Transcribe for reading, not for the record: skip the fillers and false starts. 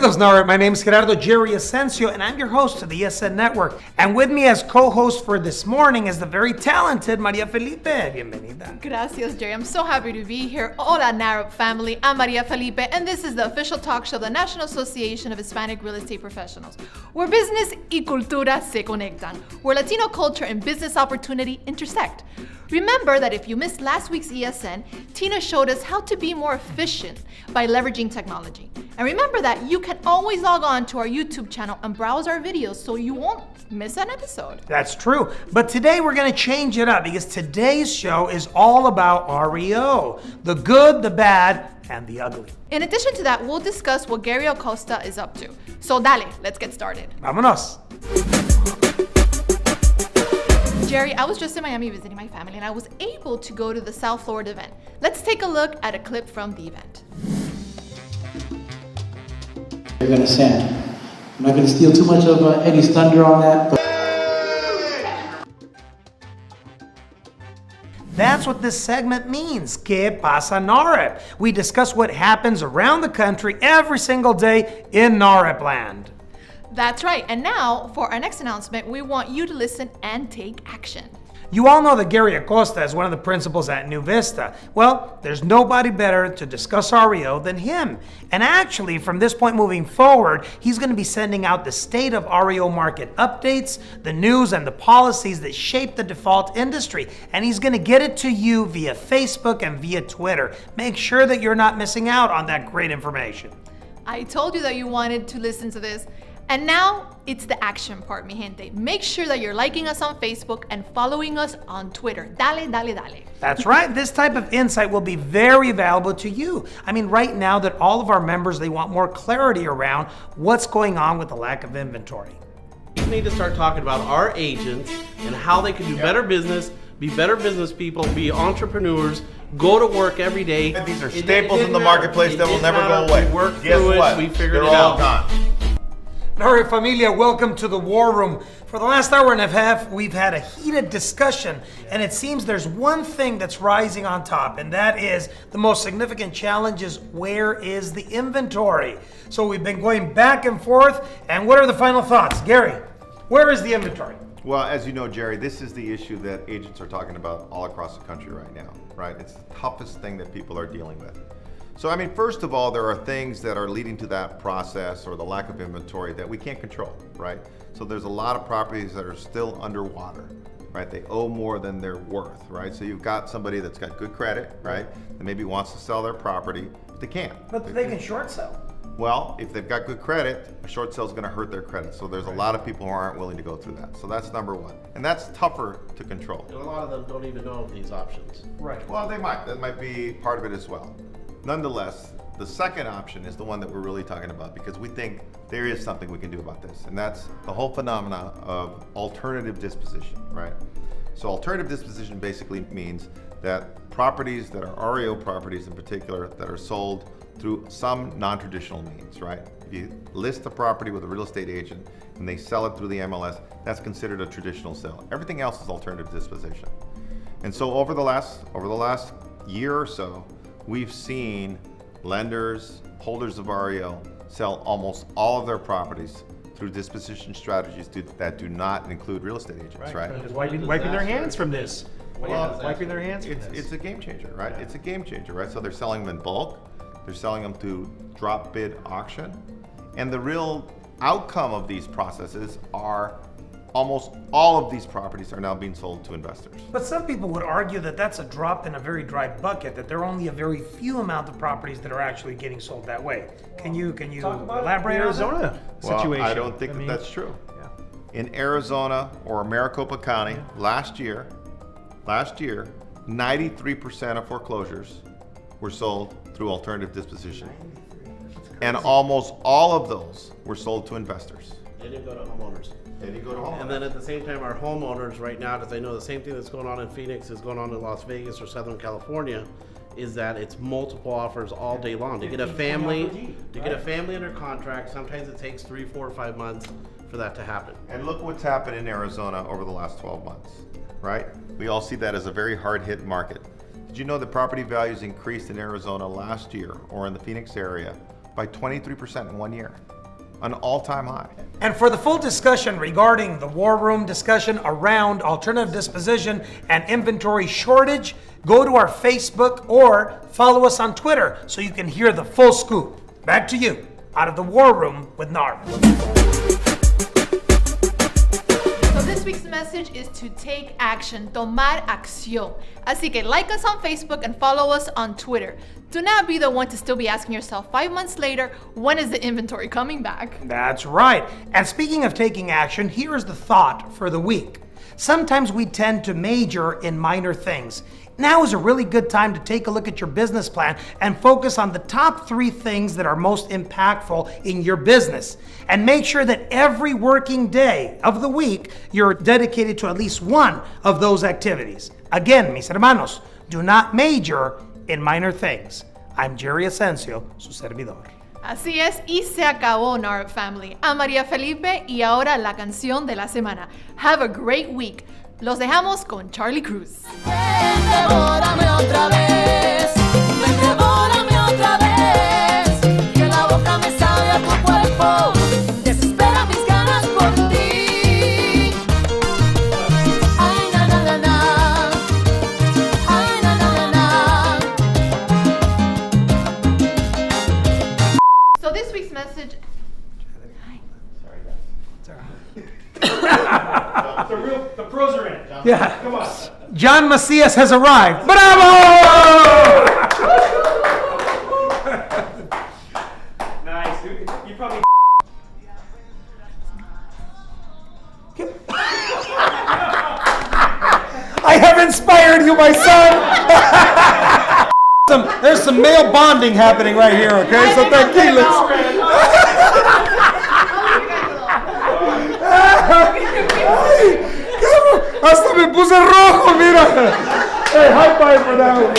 Saludos, NAHREP. My name is Gerardo Jerry Asensio, and I'm your host of the ESN Network. And with me as co-host for this morning is the very talented Maria Felipe. Bienvenida. Gracias, Jerry. I'm so happy to be here. Hola, NAHREP family. I'm Maria Felipe, and this is the official talk show of the National Association of Hispanic Real Estate Professionals, where business y cultura se conectan, where Latino culture and business opportunity intersect. Remember that if you missed last week's ESN, Tina showed us how to be more efficient by leveraging technology. And remember that you can always log on to our YouTube channel and browse our videos so you won't miss an episode. That's true. But today we're going to change it up because today's show is all about REO. The good, the bad, and the ugly. In addition to that, we'll discuss what Gary Acosta is up to. So dale, let's get started. Vámonos. Jerry, I was just in Miami visiting my family and I was able to go to the South Florida event. Let's take a look at a clip from the event. You're gonna send. I'm not gonna steal too much of Eddie's thunder on that, but That's what this segment means. ¿Qué pasa, NAHREP? We discuss what happens around the country every single day in NAHREP land. That's right. And now, for our next announcement, we want you to listen and take action. You all know that Gary Acosta is one of the principals at New Vista. Well, there's nobody better to discuss REO than him. And actually, from this point moving forward, he's going to be sending out the state of REO market updates, the news and the policies that shape the default industry. And he's going to get it to you via Facebook and via Twitter. Make sure that you're not missing out on that great information. I told you that you wanted to listen to this. And now it's the action part, mi gente. Make sure that you're liking us on Facebook and following us on Twitter. Dale, dale, dale. That's right. This type of insight will be very valuable to you. I mean, right now that all of our members, they want more clarity around what's going on with the lack of inventory. We need to start talking about our agents and how they can do better business, be better business people, be entrepreneurs, go to work every day. These are staples in the marketplace that will never go away. We worked Guess through what? it. We figured They're it all out. gone. NAHREP familia, welcome to the War Room. For the last hour and a half, we've had a heated discussion, and it seems there's one thing that's rising on top, and that is the most significant challenge is where is the inventory? So we've been going back and forth, and what are the final thoughts? Gary, where is the inventory? Well, as you know, Jerry, this is the issue that agents are talking about all across the country right now, right? It's the toughest thing that people are dealing with. So, I mean, first of all, there are things that are leading to that process or the lack of inventory that we can't control, right? So there's a lot of properties that are still underwater, right? They owe more than they're worth, right? So you've got somebody that's got good credit, right? That maybe wants to sell their property, but they can't. But they can short sell. Well, if they've got good credit, a short sale is going to hurt their credit. So there's a lot of people who aren't willing to go through that. So that's number one. And that's tougher to control. And a lot of them don't even know of these options. Right. Well, they might. That might be part of it as well. Nonetheless, the second option is the one that we're really talking about because we think there is something we can do about this. And that's the whole phenomena of alternative disposition, right? So alternative disposition basically means that properties that are REO properties in particular that are sold through some non-traditional means, right? If you list the property with a real estate agent and they sell it through the MLS, that's considered a traditional sale. Everything else is alternative disposition. And so over the last year or so, we've seen lenders, holders of REO, sell almost all of their properties through disposition strategies that do not include real estate agents, right? Just wiping their hands from this. Well, Wiping their hands from It's this. a game changer, right? It's a game changer, right? So they're selling them in bulk. They're selling them through drop bid auction. And the real outcome of these processes are almost all of these properties are now being sold to investors. But some people would argue that that's a drop in a very dry bucket, that there are only a very few amount of properties that are actually getting sold that way. Can you elaborate on Arizona situation. Well, I don't think that's true. In Arizona or Maricopa County, last year, 93% of foreclosures were sold through alternative disposition. And almost all of those were sold to investors. They didn't go to homeowners. They didn't go to homeowners. And then at the same time, our homeowners right now, because I know the same thing that's going on in Phoenix is going on in Las Vegas or Southern California, is that it's multiple offers all day long. To get a family under contract, sometimes it takes 3, 4, 5 months for that to happen. And look what's happened in Arizona over the last 12 months, right? We all see that as a very hard hit market. Did you know that property values increased in Arizona last year or in the Phoenix area by 23% in 1 year? an all-time high. And for the full discussion regarding the war room discussion around alternative disposition and inventory shortage, go to our Facebook or follow us on Twitter so you can hear the full scoop. Back to you, out of the war room with NAHREP. So this week's message is to take action, tomar acción. Así que like us on Facebook and follow us on Twitter. Do not be the one to still be asking yourself 5 months later, when is the inventory coming back? That's right. And speaking of taking action, here is the thought for the week. Sometimes we tend to major in minor things. Now is a really good time to take a look at your business plan and focus on the top 3 things that are most impactful in your business. And make sure that every working day of the week, you're dedicated to at least one of those activities. Again, mis hermanos, do not major in minor things. I'm Jerry Asensio, su servidor. Así es, y se acabó, NAHREP family. A María Felipe y ahora la canción de la semana. Have a great week. Los dejamos con Charlie Cruz. Devórame otra vez, devórame otra vez, que la boca me sabe a tu cuerpo, desespera mis ganas por ti. Ay, na, na, na, na. Ay, na, na, na, na. So this week's message... The pros are in it. Yeah. Come on. John Macias has arrived. Bravo! Nice. You probably. I have inspired you, my son. There's some male bonding happening right here, okay? So tranquilos. Hasta me puse rojo, mira. Hey, high five for that one.